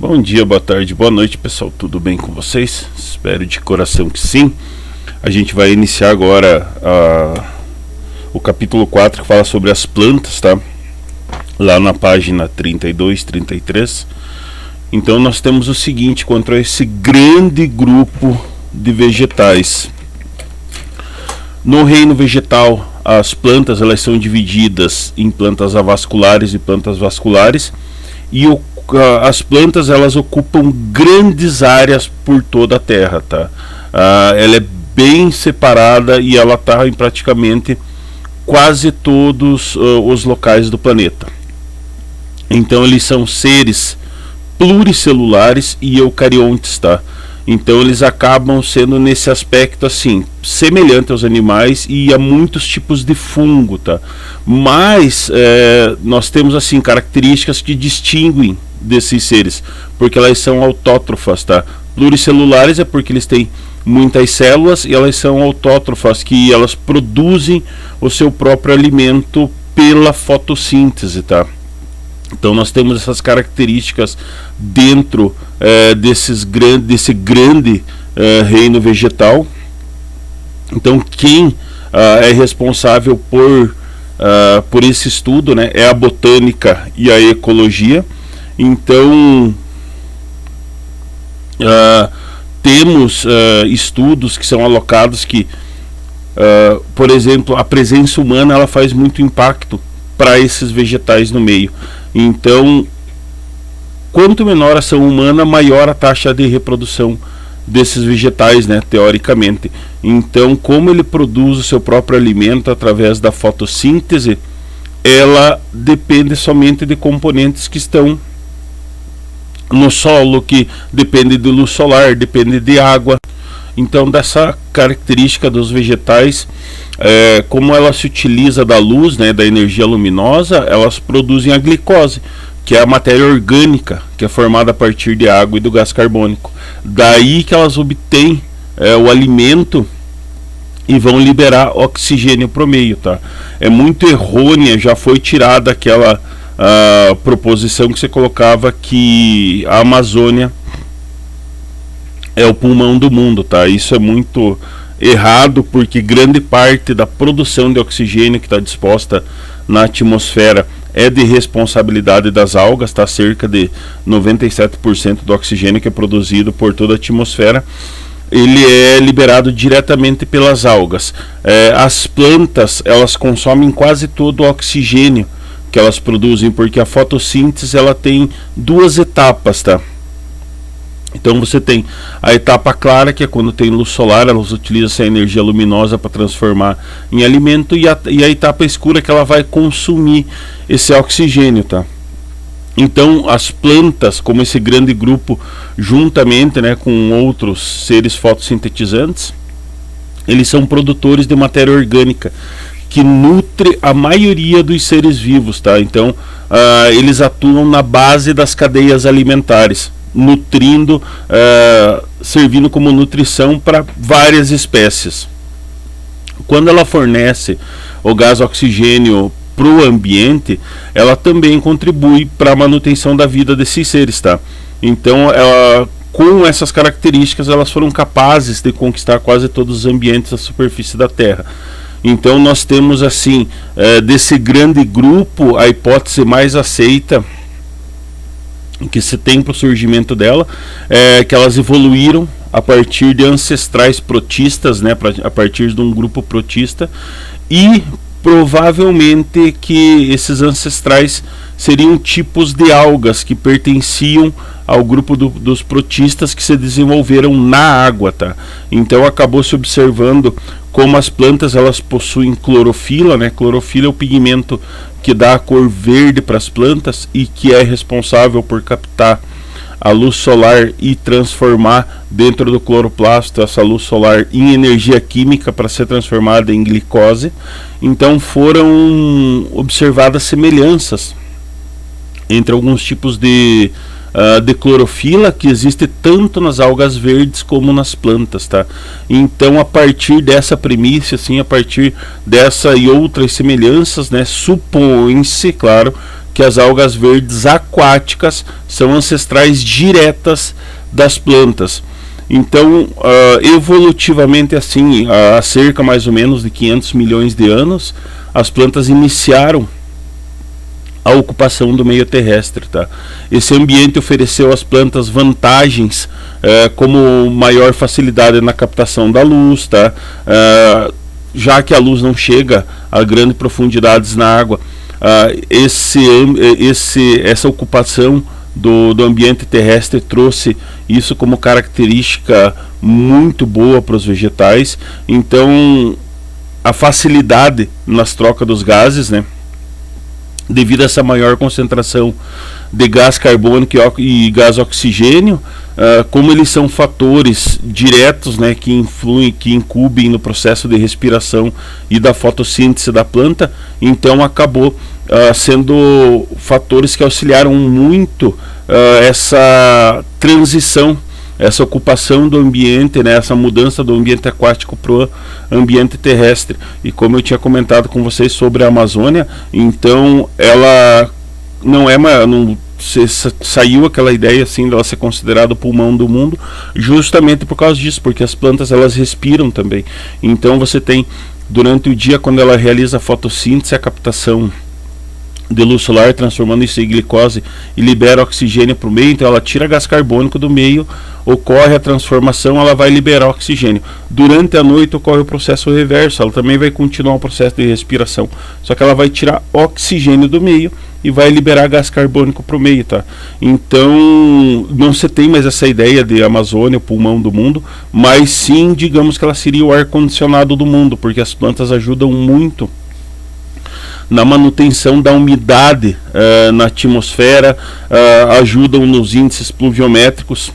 Bom dia, boa tarde, boa noite, pessoal. Tudo bem com vocês? Espero de coração que sim. A gente vai iniciar agora o capítulo 4, que fala sobre as plantas, tá? Lá na página 32, 33. Então nós temos o seguinte, quanto a esse grande grupo de vegetais. No reino vegetal, as plantas elas são divididas em plantas avasculares e plantas vasculares, e as plantas elas ocupam grandes áreas por toda a Terra, tá? Ela é bem separada e ela está em praticamente quase todos os locais do planeta. Então eles são seres pluricelulares e eucariontes, tá? Então eles acabam sendo nesse aspecto assim, semelhante aos animais e a muitos tipos de fungo, tá? Mas nós temos assim características que distinguem desses seres, porque elas são autótrofas, tá? Pluricelulares é porque eles têm muitas células, e elas são autótrofas, que elas produzem o seu próprio alimento pela fotossíntese, tá? Então nós temos essas características dentro desse grande reino vegetal. Então quem é responsável por esse estudo, né, é a botânica e a ecologia. Então temos estudos que são alocados que, por exemplo, a presença humana ela faz muito impacto para esses vegetais no meio. Então, quanto menor a ação humana, maior a taxa de reprodução desses vegetais, né, teoricamente. Então, como ele produz o seu próprio alimento através da fotossíntese, ela depende somente de componentes que estão no solo, que depende de luz solar, depende de água. Então, dessa característica dos vegetais, como ela se utiliza da luz, né, da energia luminosa, elas produzem a glicose, que é a matéria orgânica, que é formada a partir de água e do gás carbônico. Daí que elas obtêm o alimento e vão liberar oxigênio para o meio, tá? É muito errônea, já foi tirada aquela proposição que você colocava que a Amazônia é o pulmão do mundo, tá? Isso é muito errado, porque grande parte da produção de oxigênio que está disposta na atmosfera é de responsabilidade das algas, tá? Cerca de 97% do oxigênio que é produzido por toda a atmosfera, ele é liberado diretamente pelas algas. As plantas, elas consomem quase todo o oxigênio que elas produzem, porque a fotossíntese ela tem duas etapas, tá? Então você tem a etapa clara, que é quando tem luz solar, elas utilizam essa energia luminosa para transformar em alimento, e a etapa escura, que ela vai consumir esse oxigênio, tá? Então as plantas, como esse grande grupo, juntamente, né, com outros seres fotossintetizantes, eles são produtores de matéria orgânica que nutre a maioria dos seres vivos, tá? Então eles atuam na base das cadeias alimentares, nutrindo, servindo como nutrição para várias espécies. Quando ela fornece o gás oxigênio para o ambiente, ela também contribui para a manutenção da vida desses seres, tá? Então, com essas características, elas foram capazes de conquistar quase todos os ambientes da superfície da Terra. Então nós temos assim, desse grande grupo, a hipótese mais aceita que se tem para o surgimento dela é que elas evoluíram a partir de ancestrais protistas, né, a partir de um grupo protista, e provavelmente que esses ancestrais seriam tipos de algas que pertenciam ao grupo dos protistas, que se desenvolveram na água, tá? Então acabou se observando como as plantas elas possuem clorofila, né? Clorofila é o pigmento que dá a cor verde para as plantas e que é responsável por captar a luz solar e transformar dentro do cloroplasto essa luz solar em energia química para ser transformada em glicose. Então foram observadas semelhanças entre alguns tipos de clorofila que existe tanto nas algas verdes como nas plantas, tá? Então, a partir dessa premissa, assim, a partir dessa e outras semelhanças, né, supõe-se, claro, que as algas verdes aquáticas são ancestrais diretas das plantas. Então, evolutivamente assim, há cerca mais ou menos de 500 milhões de anos, as plantas iniciaram a ocupação do meio terrestre, tá? Esse ambiente ofereceu às plantas vantagens, como maior facilidade na captação da luz, tá? Já que a luz não chega a grandes profundidades na água, essa ocupação do ambiente terrestre trouxe isso como característica muito boa para os vegetais. Então, a facilidade nas trocas dos gases, né, devido a essa maior concentração de gás carbônico e gás oxigênio, como eles são fatores diretos, né, que influem, que incumbem no processo de respiração e da fotossíntese da planta, então acabou sendo fatores que auxiliaram muito essa transição, essa ocupação do ambiente, né, essa mudança do ambiente aquático para o ambiente terrestre. E como eu tinha comentado com vocês sobre a Amazônia, então ela saiu aquela ideia assim dela ser considerada o pulmão do mundo, justamente por causa disso, porque as plantas elas respiram também. Então você tem durante o dia, quando ela realiza a fotossíntese, a captação de luz solar, transformando isso em glicose e libera oxigênio para o meio. Então ela tira gás carbônico do meio, ocorre a transformação, ela vai liberar oxigênio. Durante a noite ocorre o processo reverso, ela também vai continuar o processo de respiração, só que ela vai tirar oxigênio do meio e vai liberar gás carbônico para o meio, tá? Então não se tem mais essa ideia de Amazônia, o pulmão do mundo, mas sim, digamos que ela seria o ar-condicionado do mundo, porque as plantas ajudam muito na manutenção da umidade na atmosfera, ajudam nos índices pluviométricos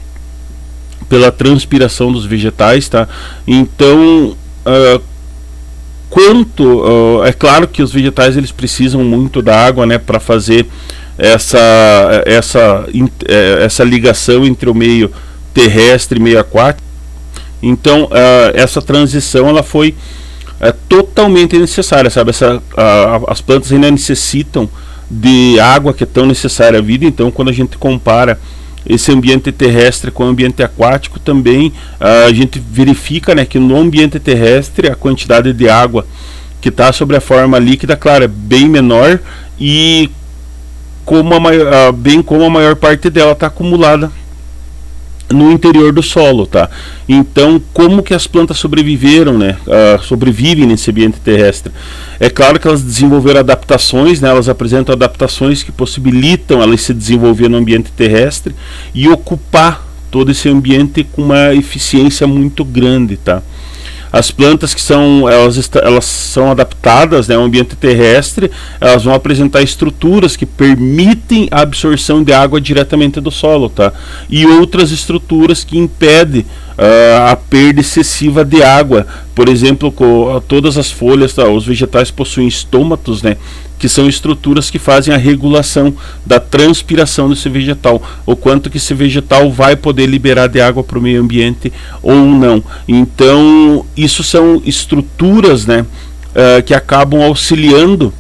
pela transpiração dos vegetais, tá? Então, é claro que os vegetais eles precisam muito da água, né, para fazer essa ligação entre o meio terrestre e meio aquático. Então, essa transição ela foi totalmente necessária, sabe? As plantas ainda necessitam de água, que é tão necessária à vida. Então, quando a gente compara esse ambiente terrestre com o ambiente aquático, também a gente verifica, né, que no ambiente terrestre a quantidade de água que está sobre a forma líquida, claro, é bem menor, e bem como a maior parte dela está acumulada no interior do solo, tá? Então, como que as plantas sobreviveram, né? Sobrevivem nesse ambiente terrestre? É claro que elas desenvolveram adaptações, né? Elas apresentam adaptações que possibilitam elas se desenvolver no ambiente terrestre e ocupar todo esse ambiente com uma eficiência muito grande, tá? As plantas que elas são adaptadas, né, ao ambiente terrestre, elas vão apresentar estruturas que permitem a absorção de água diretamente do solo, tá? E outras estruturas que impedem a perda excessiva de água. Por exemplo, todas as folhas, tá? Os vegetais possuem estômatos, né, que são estruturas que fazem a regulação da transpiração desse vegetal, o quanto que esse vegetal vai poder liberar de água para o meio ambiente ou não. Então, isso são estruturas, né, que acabam auxiliando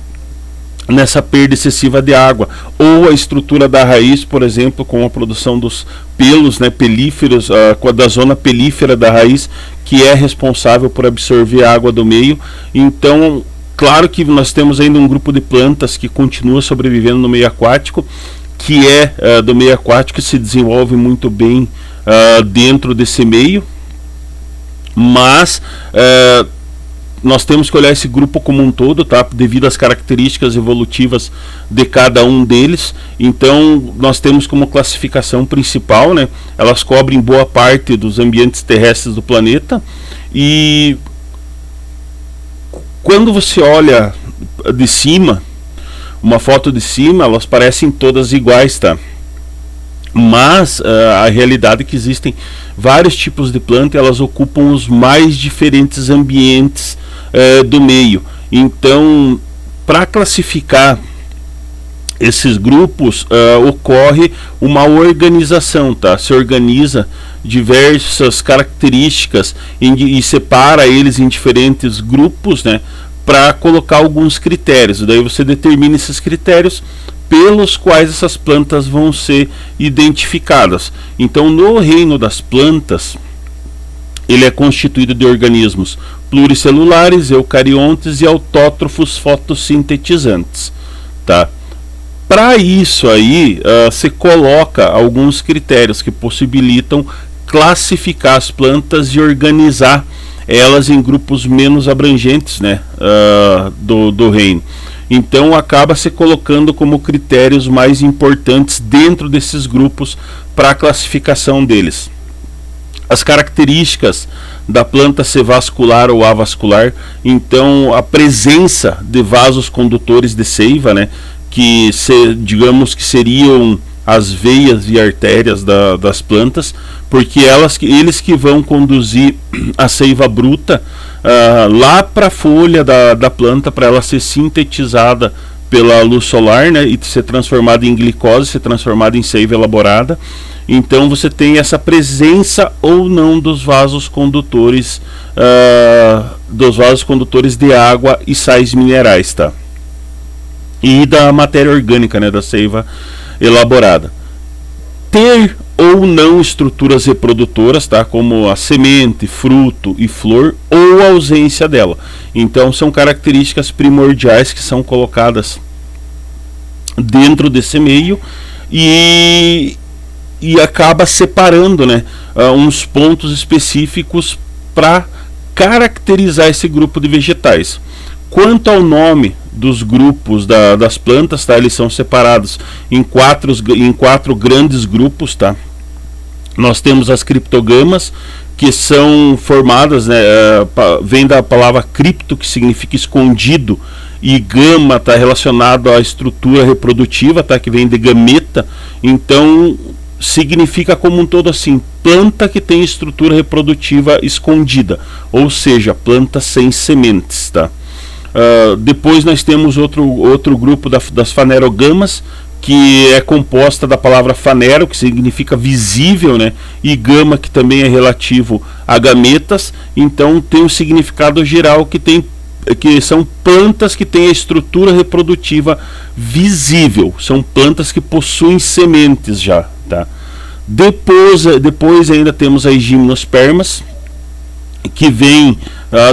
nessa perda excessiva de água. Ou a estrutura da raiz, por exemplo, com a produção dos pelos, né, pelíferos, da zona pelífera da raiz, que é responsável por absorver a água do meio. Então, claro que nós temos ainda um grupo de plantas que continua sobrevivendo no meio aquático, que do meio aquático, se desenvolve muito bem dentro desse meio, mas nós temos que olhar esse grupo como um todo, tá? Devido às características evolutivas de cada um deles. Então nós temos como classificação principal, né, elas cobrem boa parte dos ambientes terrestres do planeta, e quando você olha de cima, uma foto de cima, elas parecem todas iguais, tá? Mas a realidade é que existem vários tipos de planta, elas ocupam os mais diferentes ambientes do meio. Então, para classificar esses grupos, ocorre uma organização, tá? Se organiza diversas características e separa eles em diferentes grupos, né, para colocar alguns critérios. Daí você determina esses critérios pelos quais essas plantas vão ser identificadas. Então, no reino das plantas, ele é constituído de organismos pluricelulares, eucariontes e autótrofos fotossintetizantes, tá? Para isso aí, se coloca alguns critérios que possibilitam classificar as plantas e organizar elas em grupos menos abrangentes, né, do reino. Então acaba se colocando como critérios mais importantes dentro desses grupos para a classificação deles. As características da planta ser vascular ou avascular, então a presença de vasos condutores de seiva, né, que digamos que seriam as veias e artérias das plantas, porque eles que vão conduzir a seiva bruta lá para a folha da planta, para ela ser sintetizada pela luz solar, né, e ser transformada em glicose, ser transformada em seiva elaborada. Então você tem essa presença ou não dos vasos condutores de água e sais minerais, tá? E da matéria orgânica, né, da seiva elaborada. Ter ou não estruturas reprodutoras, tá, como a semente, fruto e flor, ou a ausência dela. Então são características primordiais que são colocadas dentro desse meio e acaba separando, né, uns pontos específicos para caracterizar esse grupo de vegetais. Quanto ao nome dos grupos das plantas, tá, eles são separados em quatro grandes grupos, tá? Nós temos as criptogamas, que são formadas, né, vem da palavra cripto, que significa escondido, e gama está relacionado à estrutura reprodutiva, tá, que vem de gameta. Então significa como um todo assim, planta que tem estrutura reprodutiva escondida, ou seja, planta sem sementes, tá? Depois nós temos outro grupo das fanerogamas, que é composta da palavra fanero, que significa visível, né? E gama, que também é relativo a gametas. Então tem um significado geral que são plantas que têm a estrutura reprodutiva visível, são plantas que possuem sementes já, tá? Depois ainda temos as gimnospermas, que vem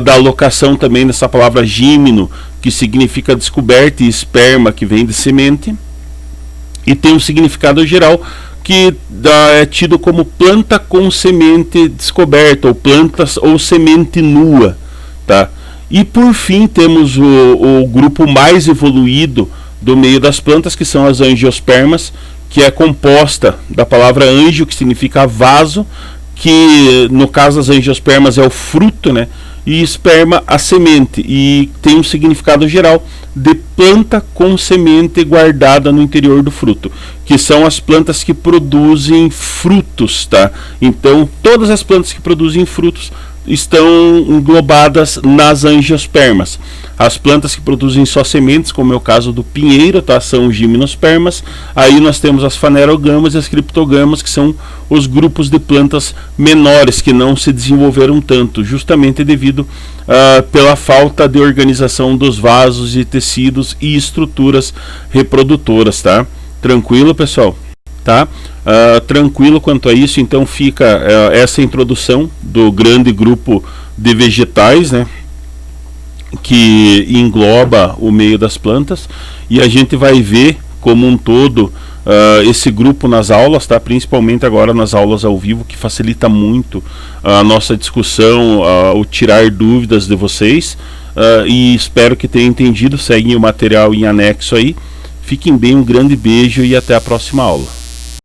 da alocação também dessa palavra gímeno, que significa descoberta, e esperma, que vem de semente, e tem um significado geral que é tido como planta com semente descoberta, ou plantas ou semente nua, tá? E por fim temos o grupo mais evoluído do meio das plantas, que são as angiospermas, que é composta da palavra anjo, que significa vaso, que no caso das angiospermas é o fruto, né? E esperma, a semente, e tem um significado geral de planta com semente guardada no interior do fruto, que são as plantas que produzem frutos, tá? Então todas as plantas que produzem frutos estão englobadas nas angiospermas. As plantas que produzem só sementes, como é o caso do pinheiro, tá, são gimnospermas. Aí nós temos as fanerogamas e as criptogamas, que são os grupos de plantas menores, que não se desenvolveram tanto, justamente devido pela falta de organização dos vasos e tecidos e estruturas reprodutoras, tá? Tranquilo, pessoal? Tá? Tranquilo quanto a isso. Então fica essa introdução do grande grupo de vegetais, né, que engloba o meio das plantas, e a gente vai ver como um todo esse grupo nas aulas, tá? Principalmente agora nas aulas ao vivo, que facilita muito a nossa discussão, o tirar dúvidas de vocês, e espero que tenham entendido. Seguem o material em anexo aí. Fiquem bem, um grande beijo e até a próxima aula.